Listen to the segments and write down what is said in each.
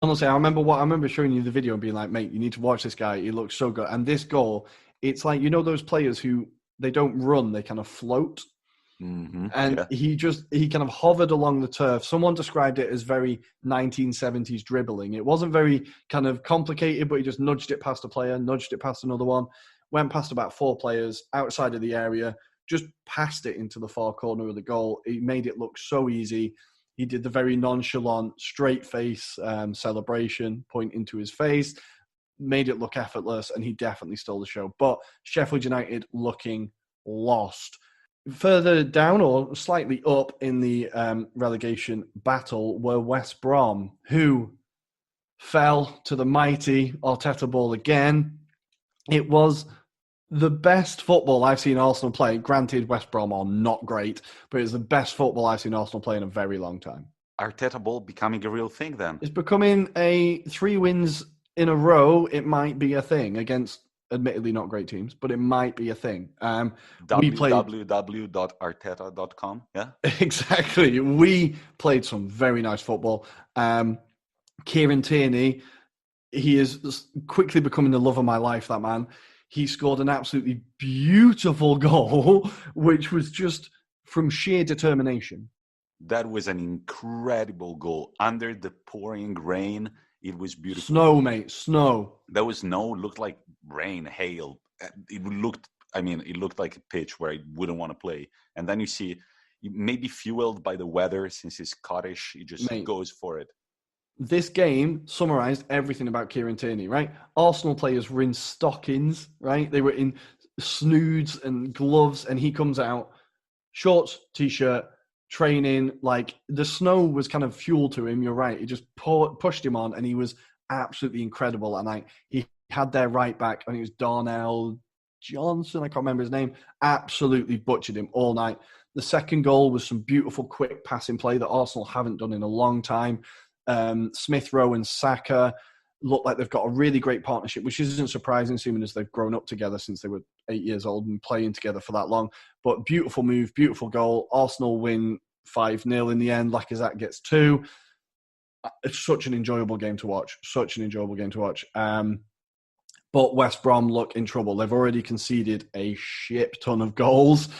Honestly, I remember showing you the video and being like, mate, you need to watch this guy. He looks so good. And this goal, it's like, those players who they don't run, they kind of float. And Yeah. he kind of hovered along the turf. Someone described it as very 1970s dribbling. It wasn't very kind of complicated, but he just nudged it past a player, nudged it past another one, went past about 4 players outside of the area, just passed it into the far corner of the goal. He made it look so easy. He did the very nonchalant, straight face celebration, pointing to his face, made it look effortless, and he definitely stole the show. But Sheffield United looking lost. Further down or slightly up in the relegation battle were West Brom, who fell to the mighty Arteta-ball again. It was the best football I've seen Arsenal play. Granted, West Brom are not great, but it's the best football I've seen Arsenal play in a very long time. Arteta-ball becoming a real thing then. It's becoming 3 wins in a row. It might be a thing against admittedly not great teams, but it might be a thing. www.arteta.com, yeah? Exactly. We played some very nice football. Kieran Tierney, he is quickly becoming the love of my life, that man. He scored an absolutely beautiful goal, which was just from sheer determination. That was an incredible goal. Under the pouring rain, it was beautiful. Snow, mate, snow. There was snow, looked like rain, hail. It looked like a pitch where I wouldn't want to play. And then you see, maybe fueled by the weather, since he's Scottish, he just goes for it. This game summarized everything about Kieran Tierney, right? Arsenal players were in stockings, right? They were in snoods and gloves, and he comes out, shorts, t-shirt, training. Like, the snow was kind of fuel to him, you're right. It just pushed him on, and he was absolutely incredible. And he had their right back, and it was Darnell Johnson, I can't remember his name, absolutely butchered him all night. The second goal was some beautiful, quick passing play that Arsenal haven't done in a long time. Smith Rowe and Saka look like they've got a really great partnership, which isn't surprising, assuming as they've grown up together since they were 8 years old and playing together for that long. But beautiful move, beautiful goal. Arsenal win 5-0 in the end. Lacazette gets 2. It's such an enjoyable game to watch. But West Brom look in trouble. They've already conceded a shit ton of goals.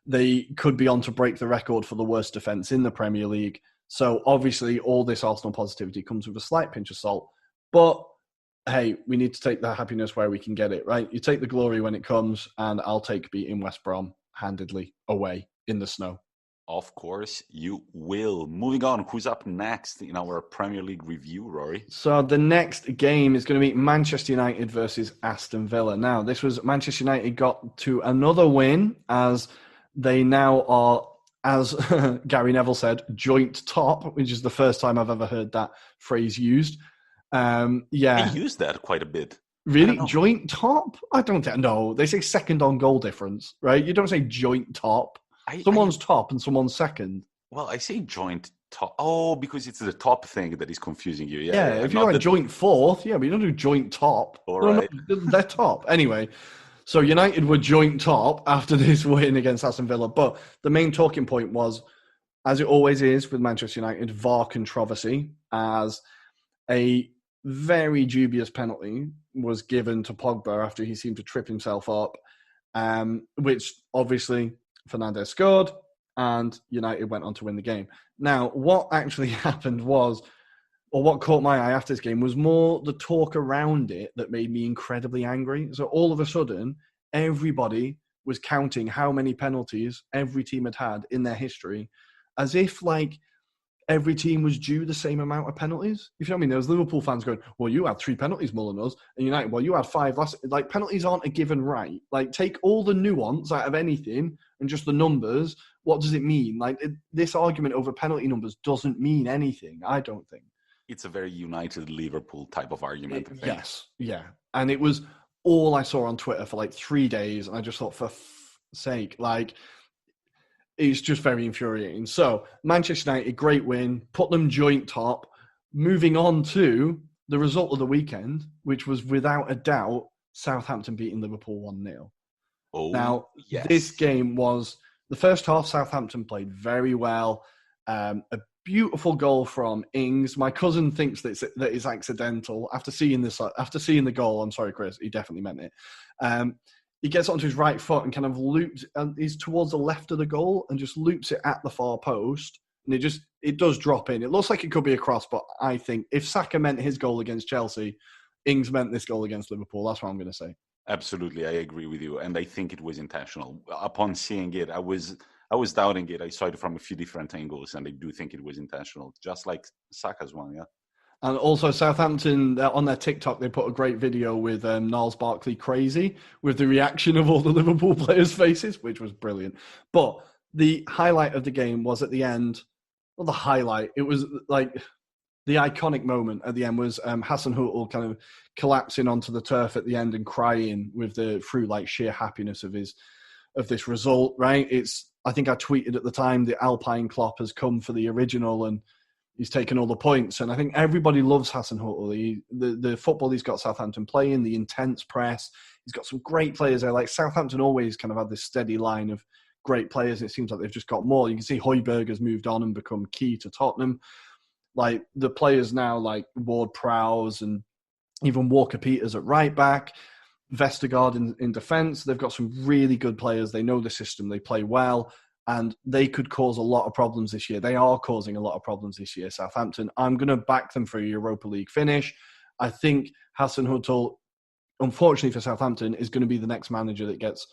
They could be on to break the record for the worst defence in the Premier League. So obviously all this Arsenal positivity comes with a slight pinch of salt. But hey, we need to take the happiness where we can get it, right? You take the glory when it comes, and I'll take beating West Brom handedly away in the snow. Of course, you will. Moving on, who's up next in our Premier League review, Rory? So the next game is going to be Manchester United versus Aston Villa. Now, this was Manchester United got to another win, as they now are, as Gary Neville said, joint top, which is the first time I've ever heard that phrase used. They use that quite a bit. Really? Joint top? I don't know. They say second on goal difference, right? You don't say joint top. Someone's top and someone's second. Well, I say joint top. Oh, because it's the top thing that is confusing you. Yeah, if you're like joint fourth, but you don't do joint top. All right. No, they're top. Anyway, so United were joint top after this win against Aston Villa. But the main talking point was, as it always is with Manchester United, VAR controversy, as a very dubious penalty was given to Pogba after he seemed to trip himself up, which obviously Fernandes scored, and United went on to win the game. Now, what actually happened was, or what caught my eye after this game, was more the talk around it that made me incredibly angry. So all of a sudden, everybody was counting how many penalties every team had in their history, as if like every team was due the same amount of penalties. You know what I mean? There was Liverpool fans going, well, you had 3 penalties more than us. And United, well, you had 5 last. Like, penalties aren't a given right. Like, take all the nuance out of anything and just the numbers. What does it mean? Like, this argument over penalty numbers doesn't mean anything, I don't think. It's a very United Liverpool type of argument, I think. Yes, yeah. And it was all I saw on Twitter for like 3 days. And I just thought, for sake, like, it's just very infuriating. So, Manchester United, great win, put them joint top. Moving on to the result of the weekend, which was without a doubt Southampton beating Liverpool 1-0. Oh, now, yes. This game was, the first half, Southampton played very well. A beautiful goal from Ings. My cousin thinks that it's accidental. After seeing the goal, I'm sorry, Chris, he definitely meant it. He gets onto his right foot and kind of loops, and he's towards the left of the goal and just loops it at the far post. And it does drop in. It looks like it could be a cross, but I think if Saka meant his goal against Chelsea, Ings meant this goal against Liverpool. That's what I'm going to say. Absolutely, I agree with you, and I think it was intentional. Upon seeing it, I was doubting it. I saw it from a few different angles, and I do think it was intentional, just like Saka's one, yeah. And also Southampton, on their TikTok, they put a great video with Niles Barkley crazy with the reaction of all the Liverpool players' faces, which was brilliant. But the highlight of the game was at the end. Well, the highlight, it was like the iconic moment at the end was Hasenhüttl kind of collapsing onto the turf at the end and crying through like sheer happiness of this result, right? I think I tweeted at the time, the Alpine Klopp has come for the original and he's taken all the points. And I think everybody loves Hasenhüttl. The football he's got Southampton playing, the intense press. He's got some great players there. Like Southampton always kind of had this steady line of great players. And it seems like they've just got more. You can see Højbjerg has moved on and become key to Tottenham. Like the players now, like Ward-Prowse and even Walker-Peters at right back, Vestergaard in defence. They've got some really good players. They know the system. They play well. And they could cause a lot of problems this year. They are causing a lot of problems this year, Southampton. I'm going to back them for a Europa League finish. I think Hasenhüttl, unfortunately for Southampton, is going to be the next manager that gets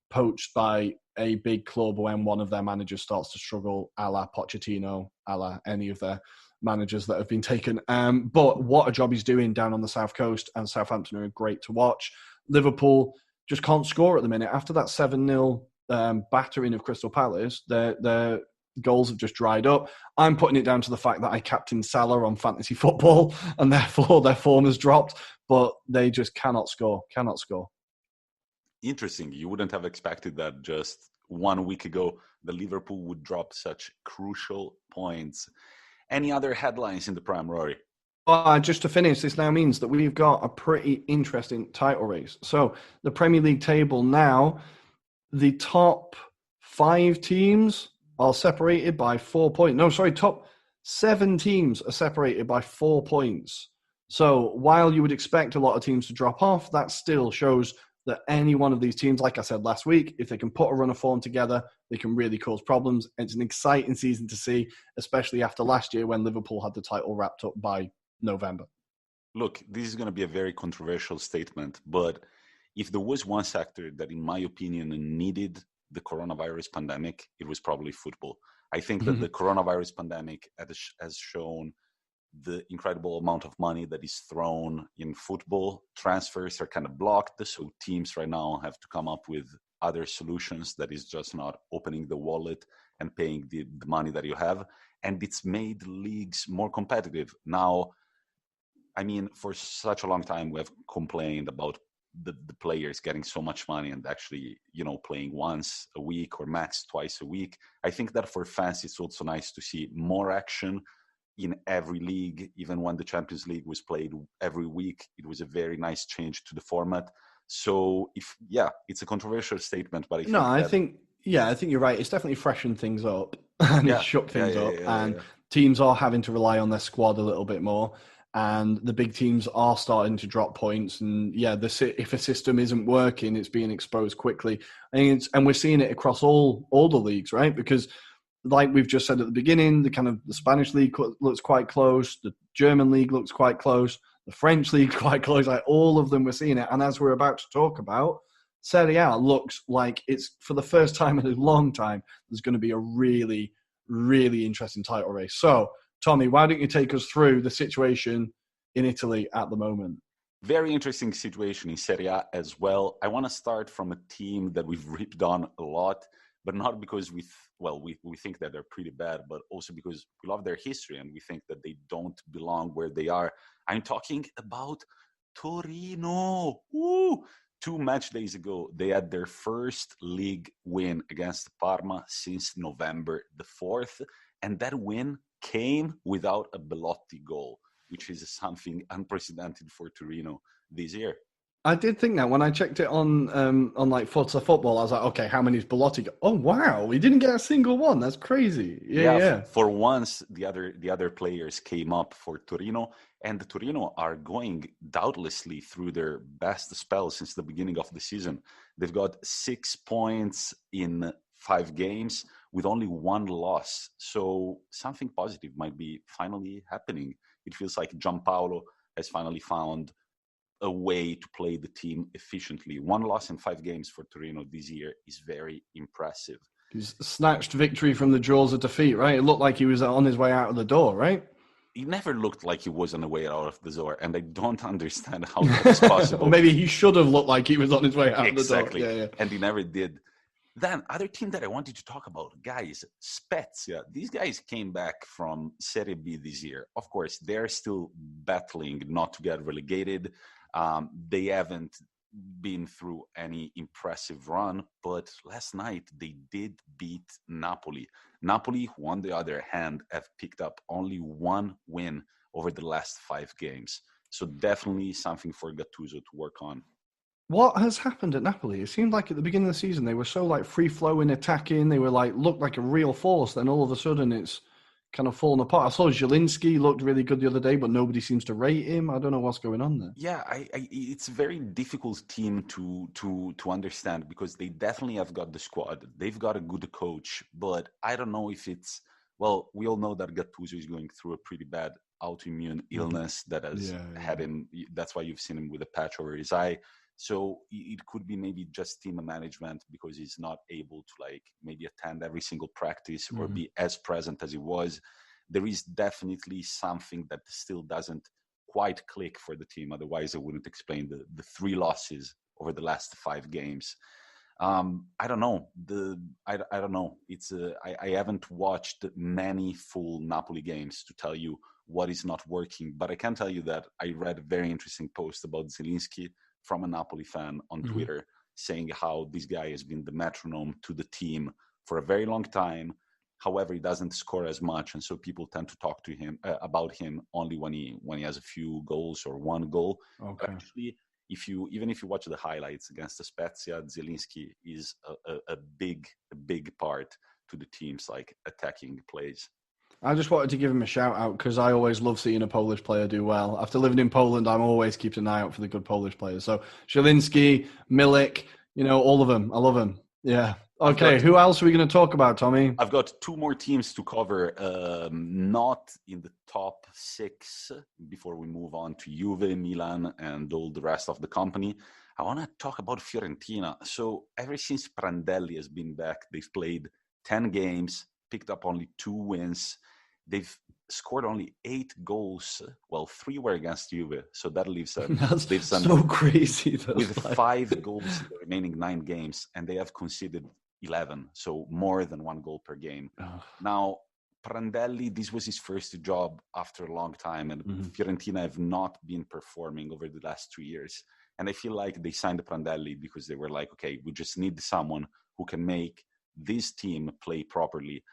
poached by a big club when one of their managers starts to struggle, a la Pochettino, a la any of their managers that have been taken. But what a job he's doing down on the South Coast, and Southampton are great to watch. Liverpool just can't score at the minute. After that 7-0 battering of Crystal Palace, their goals have just dried up. I'm putting it down to the fact that I captained Salah on fantasy football, and therefore their form has dropped, but they just cannot score. Interesting. You wouldn't have expected that just 1 week ago, the Liverpool would drop such crucial points. Any other headlines in the Prem, Rory? Just to finish, this now means that we've got a pretty interesting title race. So the Premier League table now, the top 5 teams are separated by 4 points. No, sorry, top 7 teams are separated by 4 points. So while you would expect a lot of teams to drop off, that still shows that any one of these teams, like I said last week, if they can put a run of form together, they can really cause problems. It's an exciting season to see, especially after last year when Liverpool had the title wrapped up by November. Look, this is going to be a very controversial statement, but if there was one sector that, in my opinion, needed the coronavirus pandemic, it was probably football. I think that the coronavirus pandemic has shown the incredible amount of money that is thrown in football. Transfers are kind of blocked, so teams right now have to come up with other solutions that is just not opening the wallet and paying the money that you have. And it's made leagues more competitive. Now, I mean, for such a long time, we have complained about the players getting so much money and actually, playing once a week or max twice a week. I think that for fans, it's also nice to see more action in every league. Even when the Champions League was played every week, it was a very nice change to the format. So it's a controversial statement, but I think you're right. It's definitely freshened things up and it shook things up. Teams are having to rely on their squad a little bit more. And the big teams are starting to drop points. And if a system isn't working, it's being exposed quickly. And we're seeing it across all the leagues, right? Because like we've just said at the beginning, the Spanish league looks quite close. The German league looks quite close. The French league quite close. Like all of them, we're seeing it. And as we're about to talk about, Serie A looks like it's, for the first time in a long time, there's going to be a really, really interesting title race. So, Tommy, why don't you take us through the situation in Italy at the moment? Very interesting situation in Serie A as well. I want to start from a team that we've ripped on a lot, but not because we think that they're pretty bad, but also because we love their history and we think that they don't belong where they are. I'm talking about Torino. Woo! 2 match days ago, they had their first league win against Parma since November the 4th, and that win came without a Belotti goal, which is something unprecedented for Torino this year. I did think that when I checked it on like Forza Football, I was like, okay, how many's Belotti got? Oh wow, he didn't get a single one. That's crazy. Yeah. For once, the other players came up for Torino, and the Torino are going doubtlessly through their best spell since the beginning of the season. They've got 6 points in 5 games with only 1 loss. So something positive might be finally happening. It feels like Gianpaolo has finally found a way to play the team efficiently. 1 loss in 5 games for Torino this year is very impressive. He's snatched victory from the jaws of defeat, right? It looked like he was on his way out of the door, right? He never looked like he was on the way out of the door, and I don't understand how that's possible. Or maybe he should have looked like he was on his way out of the door. Exactly, and he never did. Then, other team that I wanted to talk about, guys, Spezia. These guys came back from Serie B this year. Of course, they're still battling not to get relegated. They haven't been through any impressive run, but last night they did beat Napoli. Napoli, who on the other hand have picked up only 1 win over the last 5 games. So definitely something for Gattuso to work on. What has happened at Napoli? It seemed like at the beginning of the season they were so like free-flowing, attacking. They were like looked like a real force. Then all of a sudden it's kind of fallen apart. I saw Zielinski looked really good the other day, but nobody seems to rate him. I don't know what's going on there. Yeah, it's a very difficult team to understand because they definitely have got the squad. They've got a good coach, but I don't know if it's, well, we all know that Gattuso is going through a pretty bad autoimmune illness that has had him. That's why you've seen him with a patch over his eye. So it could be maybe just team management because he's not able to like maybe attend every single practice or be as present as he was. There is definitely something that still doesn't quite click for the team. Otherwise, I wouldn't explain the 3 losses over the last 5 games. I don't know. I don't know. It's I haven't watched many full Napoli games to tell you what is not working, but I can tell you that I read a very interesting post about Zielinski from a Napoli fan on Twitter saying how this guy has been the metronome to the team for a very long time. However, he doesn't score as much, and so people tend to talk to him about him only when he has a few goals or 1 goal. Okay. Actually, if you watch the highlights against the Spezia, Zielinski is a big part to the team's like attacking plays. I just wanted to give him a shout out because I always love seeing a Polish player do well. After living in Poland, I'm always keeping an eye out for the good Polish players. So Zielinski, Milik, all of them. I love them. Yeah. Okay, who else are we going to talk about, Tommy? I've got 2 more teams to cover, not in the top 6 before we move on to Juve, Milan, and all the rest of the company. I want to talk about Fiorentina. So ever since Prandelli has been back, they've played 10 games, picked up only 2 wins. They've scored only 8 goals. Well, 3 were against Juve, so that leaves them. That's so crazy. With 5 goals in the remaining 9 games, and they have conceded 11, so more than 1 goal per game. Oh. Now, Prandelli, this was his first job after a long time, and Fiorentina have not been performing over the last 2 years. And I feel like they signed Prandelli because they were like, okay, we just need someone who can make this team play properly.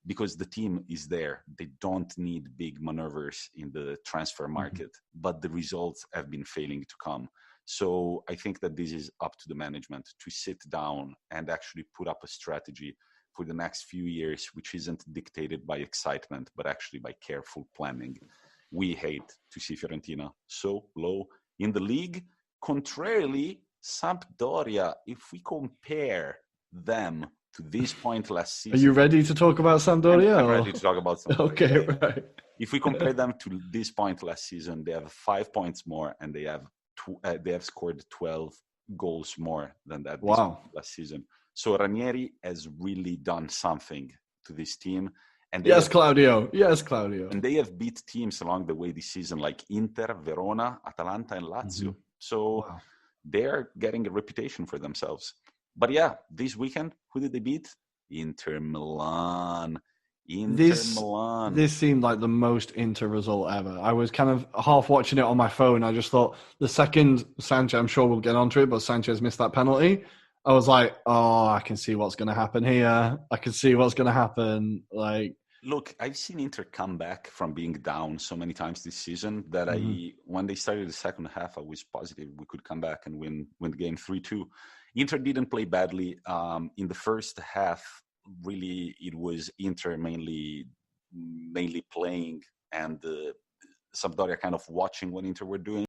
Because the team is there. They don't need big maneuvers in the transfer market, but the results have been failing to come. So I think that this is up to the management to sit down and actually put up a strategy for the next few years, which isn't dictated by excitement, but actually by careful planning. We hate to see Fiorentina so low in the league. Contrarily, Sampdoria, if we compare them to this point last season. Are you ready to talk about Sampdoria? I'm ready to talk about Sampdoria. Okay, right. If we compare them to this point last season, they have 5 points more, and they have scored 12 goals more than that last season. So Ranieri has really done something to this team. And Claudio. And they have beat teams along the way this season, like Inter, Verona, Atalanta, and Lazio. So they're getting a reputation for themselves. But yeah, this weekend, who did they beat? Inter Milan. This seemed like the most Inter result ever. I was kind of half watching it on my phone. I just thought the second Sanchez, I'm sure we'll get onto it, but Sanchez missed that penalty. I was like, oh, I can see what's going to happen here. I can see what's going to happen. Like, Look, I've seen Inter come back from being down so many times this season that when they started the second half, I was positive we could come back and win the game 3-2. Inter didn't play badly. In the first half, really, it was Inter mainly playing and Sampdoria kind of watching what Inter were doing.